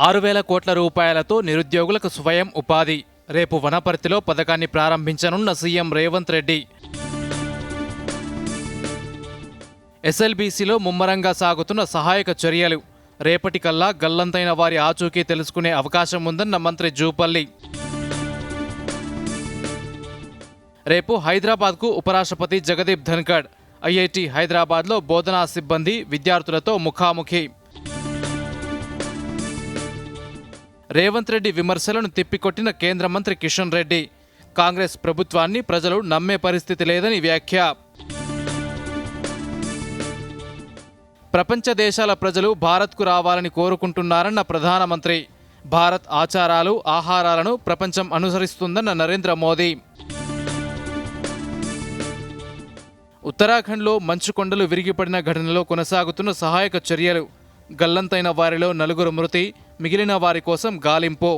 6,000 కోట్ల రూపాయలతో నిరుద్యోగులకు స్వయం ఉపాధి. రేపు వనపర్తిలో పథకాన్ని ప్రారంభించనున్న సీఎం రేవంత్ రెడ్డి. ఎస్ఎల్బీసీలో ముమ్మరంగా సాగుతున్న సహాయక చర్యలు. రేపటికల్లా గల్లంతైన వారి ఆచూకీ తెలుసుకునే అవకాశం ఉందన్న మంత్రి జూపల్లి. రేపు హైదరాబాద్కు ఉపరాష్ట్రపతి జగదీప్ ధన్ఖడ్. ఐఐటి హైదరాబాద్లో బోధనా సిబ్బంది విద్యార్థులతో ముఖాముఖి. రేవంత్ రెడ్డి విమర్శలను తిప్పికొట్టిన కేంద్ర మంత్రి కిషన్ రెడ్డి. కాంగ్రెస్ ప్రభుత్వాన్ని ప్రజలు నమ్మే పరిస్థితి లేదని వ్యాఖ్య. ప్రపంచ దేశాల ప్రజలు భారత్కు రావాలని కోరుకుంటున్నారన్న ప్రధానమంత్రి. భారత్ ఆచారాలు, ఆహారాలను ప్రపంచం అనుసరిస్తుందన్న నరేంద్ర మోదీ. ఉత్తరాఖండ్లో మంచుకొండలు విరిగిపడిన ఘటనలో కొనసాగుతున్న సహాయక చర్యలు. గల్లంతైన వారిలో 4 మృతి, మిగిలిన వారి కోసం గాలింపు.